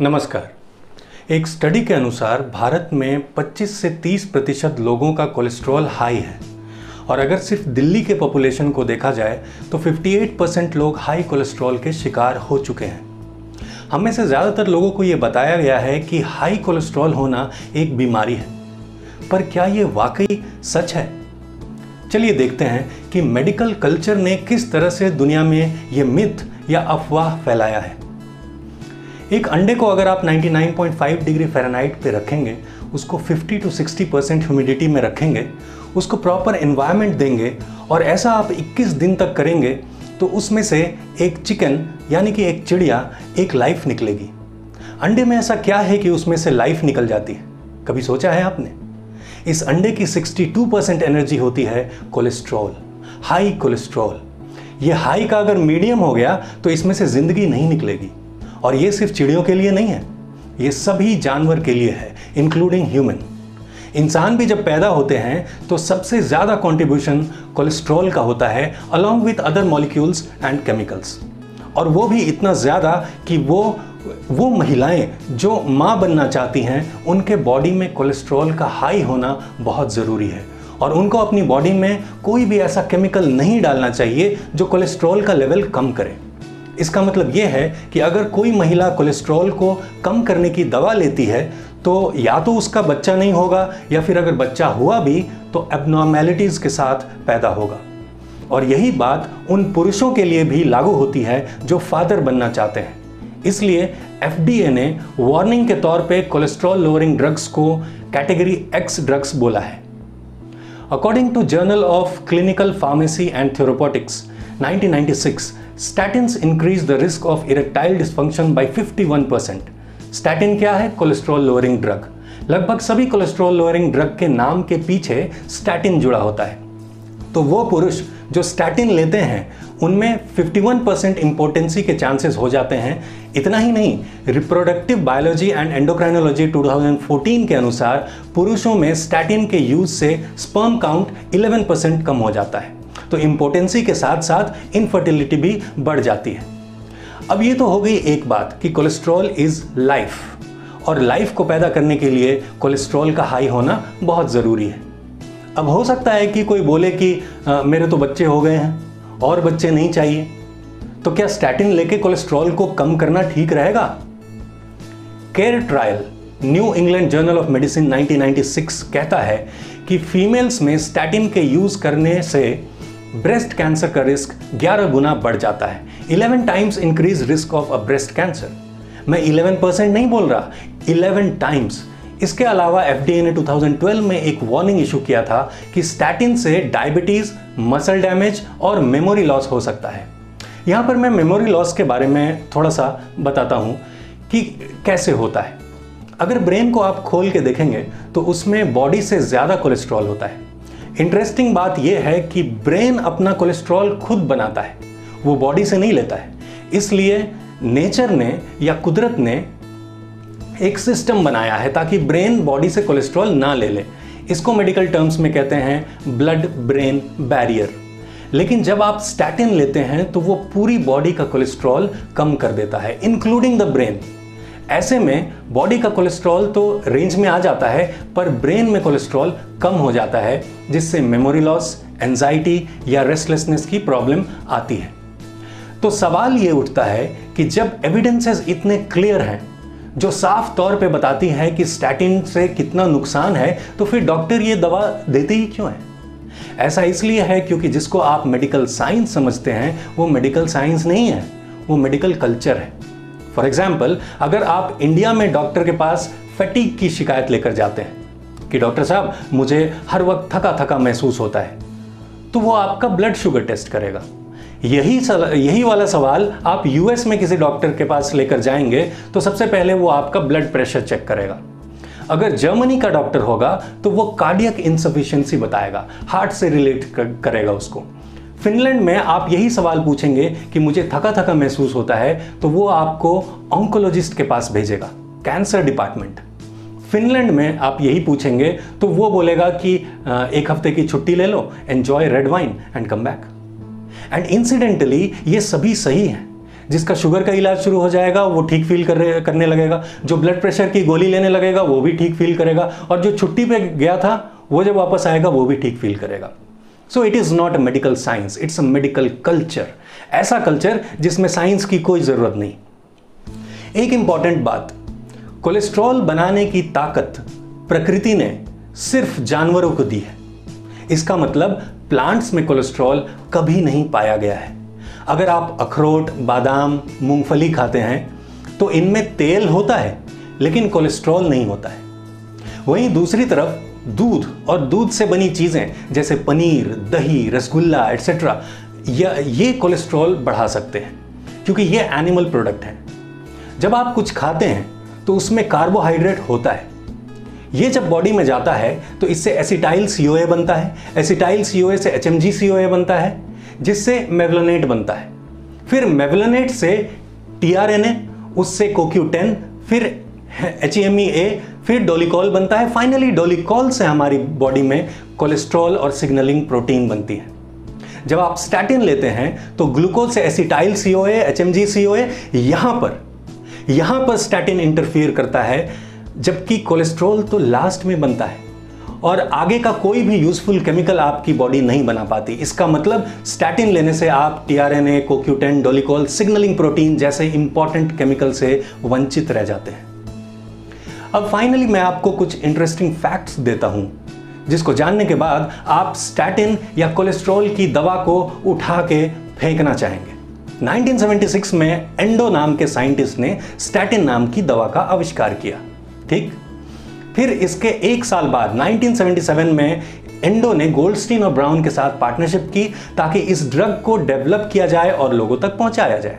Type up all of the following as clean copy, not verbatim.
नमस्कार। एक स्टडी के अनुसार भारत में 25 से 30% लोगों का कोलेस्ट्रॉल हाई है और अगर सिर्फ दिल्ली के पॉपुलेशन को देखा जाए तो 58% लोग हाई कोलेस्ट्रॉल के शिकार हो चुके हैं। हम में से ज़्यादातर लोगों को ये बताया गया है कि हाई कोलेस्ट्रॉल होना एक बीमारी है, पर क्या ये वाकई सच है? चलिए देखते हैं कि मेडिकल कल्चर ने किस तरह से दुनिया में ये मिथ या अफवाह फैलाया है। एक अंडे को अगर आप 99.5 डिग्री फ़ारेनहाइट पे रखेंगे, उसको 50 to 60% ह्यूमिडिटी में रखेंगे, उसको प्रॉपर एनवायरनमेंट देंगे और ऐसा आप 21 दिन तक करेंगे तो उसमें से एक चिकन यानी कि एक चिड़िया एक लाइफ निकलेगी। अंडे में ऐसा क्या है कि उसमें से लाइफ निकल जाती है? कभी सोचा है आपने? इस अंडे की 62% एनर्जी होती है कोलेस्ट्रॉल, हाई कोलेस्ट्रॉल। ये हाई का अगर मीडियम हो गया तो इसमें से ज़िंदगी नहीं निकलेगी। और ये सिर्फ चिड़ियों के लिए नहीं है, ये सभी जानवर के लिए है, इंक्लूडिंग ह्यूमन। इंसान भी जब पैदा होते हैं तो सबसे ज़्यादा कंट्रीब्यूशन कोलेस्ट्रॉल का होता है along with other molecules and chemicals. और वो भी इतना ज़्यादा कि वो महिलाएं जो माँ बनना चाहती हैं उनके बॉडी में कोलेस्ट्रॉल का हाई होना बहुत ज़रूरी है और उनको अपनी बॉडी में कोई भी ऐसा केमिकल नहीं डालना चाहिए जो कोलेस्ट्रॉल का लेवल कम करे। इसका मतलब ये है कि अगर कोई महिला कोलेस्ट्रॉल को कम करने की दवा लेती है तो या तो उसका बच्चा नहीं होगा या फिर अगर बच्चा हुआ भी तो एबनॉर्मेलिटीज़ के साथ पैदा होगा। और यही बात उन पुरुषों के लिए भी लागू होती है जो फादर बनना चाहते हैं। इसलिए FDA ने वार्निंग के तौर पे कोलेस्ट्रॉल लोअरिंग ड्रग्स को कैटेगरी X ड्रग्स बोला है। According to journal of clinical pharmacy and therapeutics 1996, statins increase the risk of erectile dysfunction by 51%। Statin क्या है? Cholesterol lowering drug. लगभग सभी कोलेस्ट्रॉल लोअरिंग ड्रग के नाम के पीछे स्टैटिन जुड़ा होता है। तो वो पुरुष जो स्टैटिन लेते हैं उनमें 51% इम्पोर्टेंसी के चांसेस हो जाते हैं। इतना ही नहीं, रिप्रोडक्टिव बायोलॉजी एंड एंडोक्राइनोलॉजी 2014 के अनुसार पुरुषों में स्टैटिन के यूज से स्पर्म काउंट 11% कम हो जाता है। तो इम्पोर्टेंसी के साथ साथ इनफर्टिलिटी भी बढ़ जाती है। अब ये तो हो गई एक बात कि कोलेस्ट्रॉल इज लाइफ और लाइफ को पैदा करने के लिए कोलेस्ट्रॉल का हाई होना बहुत ज़रूरी है। अब हो सकता है कि कोई बोले कि मेरे तो बच्चे हो गए हैं और बच्चे नहीं चाहिए, तो क्या स्टैटिन लेके कोलेस्ट्रॉल को कम करना ठीक रहेगा? Care trial new England journal of medicine 1996 कहता है कि फीमेल्स में स्टैटिन के यूज करने से ब्रेस्ट कैंसर का रिस्क 11 गुना बढ़ जाता है। 11 times increase risk of a breast cancer. मैं 11% नहीं बोल रहा, 11 टाइम्स। इसके अलावा FDA ने 2012 में एक वार्निंग इशू किया था कि स्टैटिन से डायबिटीज, मसल डैमेज और मेमोरी लॉस हो सकता है। यहाँ पर मैं मेमोरी लॉस के बारे में थोड़ा सा बताता हूँ कि कैसे होता है। अगर ब्रेन को आप खोल के देखेंगे तो उसमें बॉडी से ज़्यादा कोलेस्ट्रॉल होता है। इंटरेस्टिंग बात यह है कि ब्रेन अपना कोलेस्ट्रॉल खुद बनाता है, वो बॉडी से नहीं लेता है। इसलिए नेचर ने या कुदरत ने एक सिस्टम बनाया है ताकि ब्रेन बॉडी से कोलेस्ट्रॉल ना ले ले। इसको मेडिकल टर्म्स में कहते हैं ब्लड ब्रेन बैरियर। लेकिन जब आप स्टैटिन लेते हैं तो वो पूरी बॉडी का कोलेस्ट्रॉल कम कर देता है, इंक्लूडिंग द ब्रेन। ऐसे में बॉडी का कोलेस्ट्रॉल तो रेंज में आ जाता है पर ब्रेन में कोलेस्ट्रॉल कम हो जाता है, जिससे मेमोरी लॉस, एंजाइटी या रेस्टलेसनेस की प्रॉब्लम आती है। तो सवाल ये उठता है कि जब एविडेंसेस इतने क्लियर हैं जो साफ तौर पे बताती है कि स्टैटिन से कितना नुकसान है, तो फिर डॉक्टर ये दवा देते ही क्यों है? ऐसा इसलिए है क्योंकि जिसको आप मेडिकल साइंस समझते हैं वो मेडिकल साइंस नहीं है, वो मेडिकल कल्चर है। फॉर एग्जाम्पल, अगर आप इंडिया में डॉक्टर के पास फटीग की शिकायत लेकर जाते हैं कि डॉक्टर साहब मुझे हर वक्त थका थका महसूस होता है, तो वो आपका ब्लड शुगर टेस्ट करेगा। यही वाला सवाल आप US में किसी डॉक्टर के पास लेकर जाएंगे तो सबसे पहले वो आपका ब्लड प्रेशर चेक करेगा। अगर जर्मनी का डॉक्टर होगा तो वो कार्डियक इनसफिशिएंसी बताएगा, हार्ट से रिलेट करेगा उसको। फिनलैंड में आप यही सवाल पूछेंगे कि मुझे थका थका महसूस होता है तो वो आपको ऑन्कोलॉजिस्ट के पास भेजेगा, कैंसर डिपार्टमेंट। फिनलैंड में आप यही पूछेंगे तो वो बोलेगा कि एक हफ्ते की छुट्टी ले लो, enjoy red wine and come back. And incidentally ये सभी सही हैं। जिसका शुगर का इलाज शुरू हो जाएगा वो ठीक फील करने लगेगा, जो ब्लड प्रेशर की गोली लेने लगेगा वो भी ठीक फील करेगा, और जो छुट्टी पे गया था वो जब वापस आएगा वो भी ठीक फील करेगा। So it is not a medical science, it's a medical culture. ऐसा कल्चर जिसमें साइंस की कोई ज़रूरत नहीं। एक इंपॉर्टेंट बात, कोलेस्ट्रॉल बनाने की ताकत प्रकृति ने सिर्फ जानवरों को दी है। इसका मतलब प्लांट्स में कोलेस्ट्रॉल कभी नहीं पाया गया है। अगर आप अखरोट, बादाम, मूंगफली खाते हैं तो इनमें तेल होता है लेकिन कोलेस्ट्रॉल नहीं होता है। वहीं दूसरी तरफ दूध और दूध से बनी चीज़ें जैसे पनीर, दही, रसगुल्ला एटसेट्रा ये कोलेस्ट्रॉल बढ़ा सकते हैं क्योंकि ये एनिमल प्रोडक्ट हैं। जब आप कुछ खाते हैं तो उसमें कार्बोहाइड्रेट होता है। ये जब बॉडी में जाता है तो इससे एसिटाइल CoA बनता है, एसिटाइल CoA से HMG CoA बनता है, जिससे मेवलोनेट बनता है। फिर मेवलोनेट से tRNA, उससे CoQ10, फिर HEMA, फिर डोलिकॉल बनता है। फाइनली डोलिकॉल से हमारी बॉडी में कोलेस्ट्रॉल और सिग्नलिंग प्रोटीन बनती है। जब आप स्टैटिन लेते हैं तो ग्लूकोज से एसिटाइल CoA, HMG CoA, यहां पर स्टैटिन इंटरफियर करता है, जबकि कोलेस्ट्रॉल तो लास्ट में बनता है और आगे का कोई भी यूजफुल केमिकल आपकी बॉडी नहीं बना पाती। इसका मतलब स्टैटिन लेने से आप tRNA, CoQ10, डोलिकॉल, सिग्नलिंग प्रोटीन जैसे इंपॉर्टेंट केमिकल से वंचित रह जाते हैं। अब फाइनली मैं आपको कुछ इंटरेस्टिंग फैक्ट्स देता हूं जिसको जानने के बाद आप स्टैटिन या कोलेस्ट्रॉल की दवा को उठा के फेंकना चाहेंगे। 1976 में एंडो नाम के साइंटिस्ट ने स्टैटिन नाम की दवा का आविष्कार किया, ठीक। फिर इसके एक साल बाद 1977 में एंडो ने गोल्डस्टीन और ब्राउन के साथ पार्टनरशिप की ताकि इस ड्रग को डेवलप किया जाए और लोगों तक पहुंचाया जाए।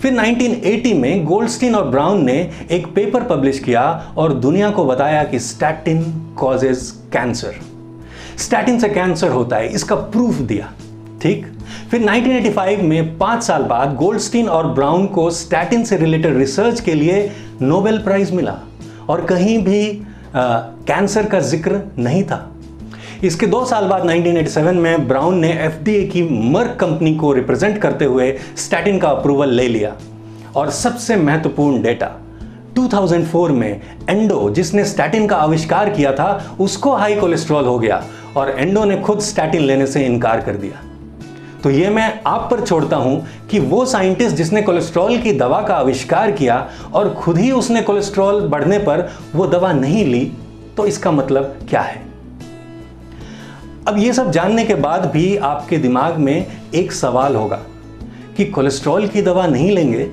फिर 1980 में गोल्डस्टीन और ब्राउन ने एक पेपर पब्लिश किया और दुनिया को बताया कि स्टैटिन कॉजेज कैंसर, स्टैटिन से कैंसर होता है, इसका प्रूफ दिया, ठीक। फिर 1985 में 5 साल बाद गोल्डस्टीन और ब्राउन को स्टैटिन से रिलेटेड रिसर्च के लिए नोबेल प्राइज मिला और कहीं भी कैंसर का जिक्र नहीं था। इसके 2 साल बाद 1987 में ब्राउन ने FDA की मर्क कंपनी को रिप्रेजेंट करते हुए स्टैटिन का अप्रूवल ले लिया। और सबसे महत्वपूर्ण डेटा, 2004 में एंडो जिसने स्टैटिन का आविष्कार किया था उसको हाई कोलेस्ट्रॉल हो गया और एंडो ने खुद स्टैटिन लेने से इनकार कर दिया। तो ये मैं आप पर छोड़ता हूं कि वो साइंटिस्ट जिसने कोलेस्ट्रॉल की दवा का आविष्कार किया और खुद ही उसने कोलेस्ट्रॉल बढ़ने पर वो दवा नहीं ली, तो इसका मतलब क्या है। अब ये सब जानने के बाद भी आपके दिमाग में एक सवाल होगा कि कोलेस्ट्रॉल की दवा नहीं लेंगे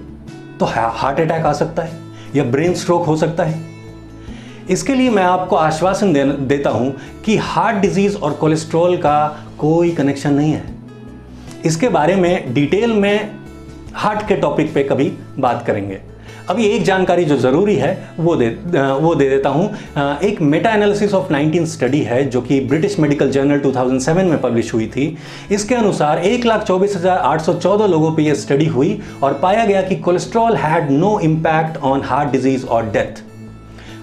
तो हार्ट अटैक आ सकता है या ब्रेन स्ट्रोक हो सकता है। इसके लिए मैं आपको आश्वासन देता हूं कि हार्ट डिजीज और कोलेस्ट्रॉल का कोई कनेक्शन नहीं है। इसके बारे में डिटेल में हार्ट के टॉपिक पे कभी बात करेंगे। अभी एक जानकारी जो ज़रूरी है वो दे देता हूँ। एक मेटा एनालिसिस ऑफ 19 स्टडी है जो कि ब्रिटिश मेडिकल जर्नल 2007 में पब्लिश हुई थी। इसके अनुसार 1,24,814 लोगों पे ये स्टडी हुई और पाया गया कि cholesterol had no impact on heart disease और डेथ।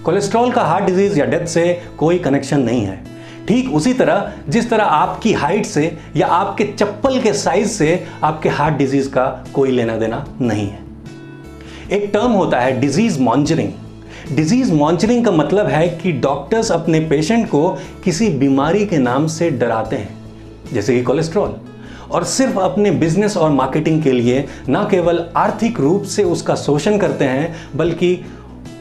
कोलेस्ट्रॉल का हार्ट डिजीज या डेथ से कोई कनेक्शन नहीं है। ठीक उसी तरह जिस तरह आपकी हाइट से या आपके चप्पल के साइज से आपके हार्ट डिजीज का कोई लेना देना नहीं है। एक टर्म होता है डिजीज मॉनिटरिंग। डिजीज मॉनिटरिंग का मतलब है कि डॉक्टर्स अपने पेशेंट को किसी बीमारी के नाम से डराते हैं, जैसे कि कोलेस्ट्रॉल, और सिर्फ अपने बिजनेस और मार्केटिंग के लिए न केवल आर्थिक रूप से उसका शोषण करते हैं बल्कि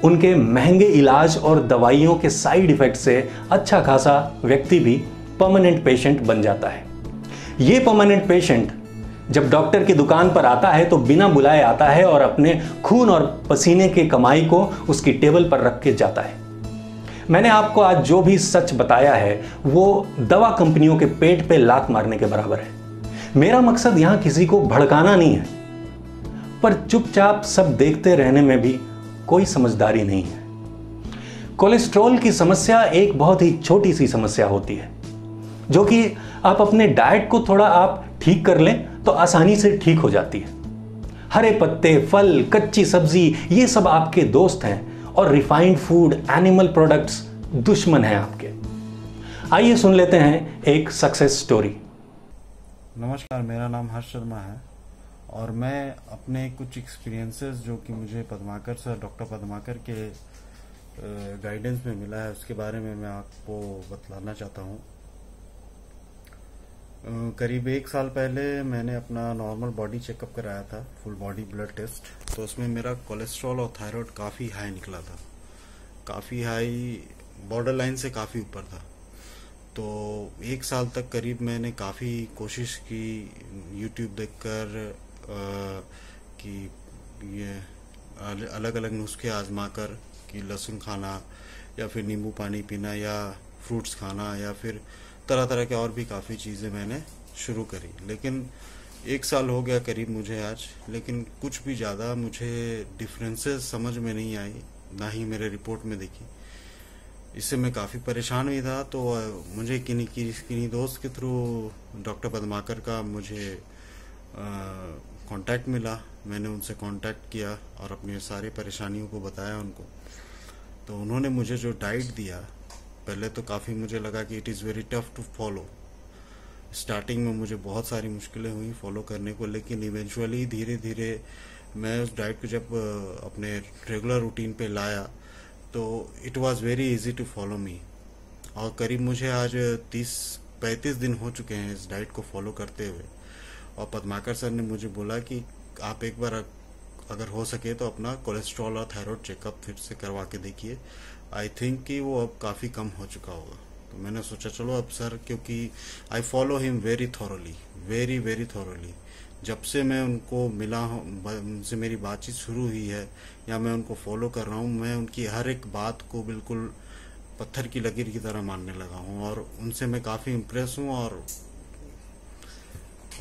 उनके महंगे इलाज और दवाइयों के साइड इफेक्ट से अच्छा खासा व्यक्ति भी परमानेंट पेशेंट बन जाता है। ये परमानेंट पेशेंट जब डॉक्टर की दुकान पर आता है तो बिना बुलाए आता है और अपने खून और पसीने की कमाई को उसकी टेबल पर रख के जाता है। मैंने आपको आज जो भी सच बताया है वो दवा कंपनियों के पेट पे लात मारने के बराबर है। मेरा मकसद यहां किसी को भड़काना नहीं है, पर चुपचाप सब देखते रहने में भी कोई समझदारी नहीं है। कोलेस्ट्रॉल की समस्या एक बहुत ही छोटी सी समस्या होती है जो कि आप अपने डाइट को थोड़ा आप ठीक कर लें तो आसानी से ठीक हो जाती है। हरे पत्ते, फल, कच्ची सब्जी ये सब आपके दोस्त हैं और रिफाइंड फूड, एनिमल प्रोडक्ट्स दुश्मन हैं आपके। आइए सुन लेते हैं एक सक्सेस स्टोरी। नमस्कार, मेरा नाम हर्ष शर्मा है और मैं अपने कुछ एक्सपीरियंसेस जो कि मुझे पद्माकर सर, डॉक्टर पद्माकर के गाइडेंस में मिला है, उसके बारे में मैं आपको बतलाना चाहता हूँ। करीब 1 साल पहले मैंने अपना नॉर्मल बॉडी चेकअप कराया था, फुल बॉडी ब्लड टेस्ट। तो उसमें मेरा कोलेस्ट्रॉल और थायराइड काफ़ी हाई निकला था, काफ़ी हाई, बॉर्डर लाइन से काफ़ी ऊपर था। तो 1 साल तक करीब मैंने काफ़ी कोशिश की यूट्यूब देखकर कि ये अलग अलग नुस्खे आजमा कर कि लहसुन खाना या फिर नींबू पानी पीना या फ्रूट्स खाना या फिर तरह तरह के और भी काफ़ी चीज़ें मैंने शुरू करी। लेकिन 1 साल हो गया करीब मुझे आज, लेकिन कुछ भी ज़्यादा मुझे डिफरेंसेस समझ में नहीं आई, ना ही मेरे रिपोर्ट में दिखी। इससे मैं काफ़ी परेशान हुई था। तो मुझे किन्हीं दोस्त के थ्रू डॉक्टर पद्माकर का मुझे कांटेक्ट मिला। मैंने उनसे कांटेक्ट किया और अपनी सारी परेशानियों को बताया उनको। तो उन्होंने मुझे जो डाइट दिया, पहले तो काफ़ी मुझे लगा कि it is very tough to follow. Starting में मुझे बहुत सारी मुश्किलें हुई फॉलो करने को, लेकिन इवेंचुअली धीरे धीरे मैं उस डाइट को जब अपने रेगुलर रूटीन पे लाया तो it was very easy to follow me. और करीब मुझे आज 30-35 दिन हो चुके हैं इस डाइट को फॉलो करते हुए। और पद्माकर सर ने मुझे बोला कि आप एक बार अगर हो सके तो अपना कोलेस्ट्रॉल और थायराइड चेकअप फिर से करवा के देखिए। आई थिंक कि वो अब काफ़ी कम हो चुका होगा। तो मैंने सोचा चलो अब सर, क्योंकि I follow him very thoroughly, very very thoroughly. जब से मैं उनको मिला हूँ, उनसे मेरी बातचीत शुरू हुई है या मैं उनको फॉलो कर रहा हूँ, मैं उनकी हर एक बात को बिल्कुल पत्थर की लकीर की तरह मानने लगा हूँ और उनसे मैं काफ़ी इम्प्रेस हूँ। और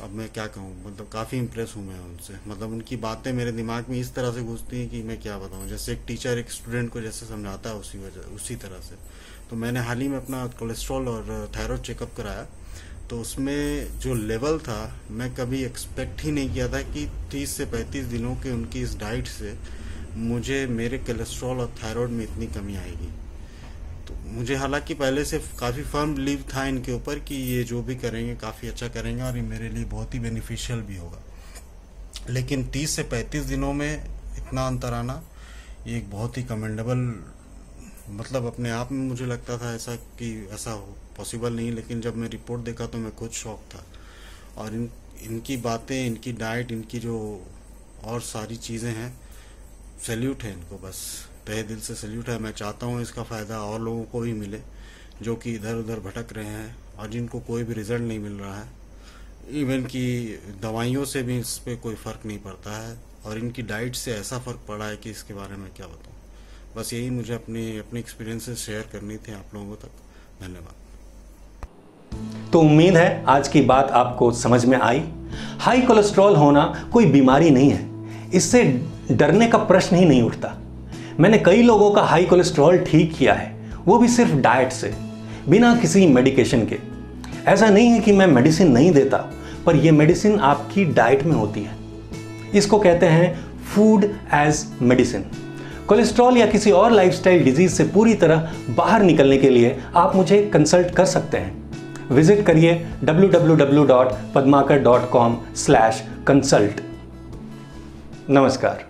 अब मैं क्या कहूँ, मतलब काफ़ी इम्प्रेस हूँ मैं उनसे। मतलब उनकी बातें मेरे दिमाग में इस तरह से घुसती हैं कि मैं क्या बताऊँ, जैसे एक टीचर एक स्टूडेंट को जैसे समझाता है उसी तरह से। तो मैंने हाल ही में अपना कोलेस्ट्रॉल और थायराइड चेकअप कराया। तो उसमें जो लेवल था, मैं कभी एक्सपेक्ट ही नहीं किया था कि 30 से 35 दिनों के उनकी इस डाइट से मुझे मेरे कोलेस्ट्रॉल और थायराइड में इतनी कमी आएगी। तो मुझे हालांकि पहले से काफ़ी फर्म बिलीव था इनके ऊपर कि ये जो भी करेंगे काफ़ी अच्छा करेंगे और ये मेरे लिए बहुत ही बेनिफिशियल भी होगा। लेकिन 30 से 35 दिनों में इतना अंतर आना, ये एक बहुत ही कमेंडेबल, मतलब अपने आप में मुझे लगता था ऐसा कि ऐसा पॉसिबल नहीं। लेकिन जब मैं रिपोर्ट देखा तो मैं खुद शॉक था। और इनकी बातें, इनकी डाइट, इनकी जो और सारी चीज़ें हैं, सैल्यूट है इनको, बस तहे दिल से सैल्यूट है। मैं चाहता हूँ इसका फ़ायदा और लोगों को भी मिले जो कि इधर उधर भटक रहे हैं और जिनको कोई भी रिजल्ट नहीं मिल रहा है। इवन कि दवाइयों से भी इस पर कोई फ़र्क नहीं पड़ता है और इनकी डाइट से ऐसा फ़र्क पड़ा है कि इसके बारे में क्या बताऊँ। बस यही मुझे अपनी एक्सपीरियंसेस शेयर करनी थी आप लोगों तक। धन्यवाद। तो उम्मीद है आज की बात आपको समझ में आई। हाई कोलेस्ट्रॉल होना कोई बीमारी नहीं है, इससे डरने का प्रश्न ही नहीं उठता। मैंने कई लोगों का हाई कोलेस्ट्रॉल ठीक किया है, वो भी सिर्फ डाइट से, बिना किसी मेडिकेशन के। ऐसा नहीं है कि मैं मेडिसिन नहीं देता, पर यह मेडिसिन आपकी डाइट में होती है। इसको कहते हैं फूड एज मेडिसिन। कोलेस्ट्रॉल या किसी और लाइफस्टाइल डिजीज से पूरी तरह बाहर निकलने के लिए आप मुझे कंसल्ट कर सकते हैं। विजिट करिए www.padmakar.com/consult। नमस्कार।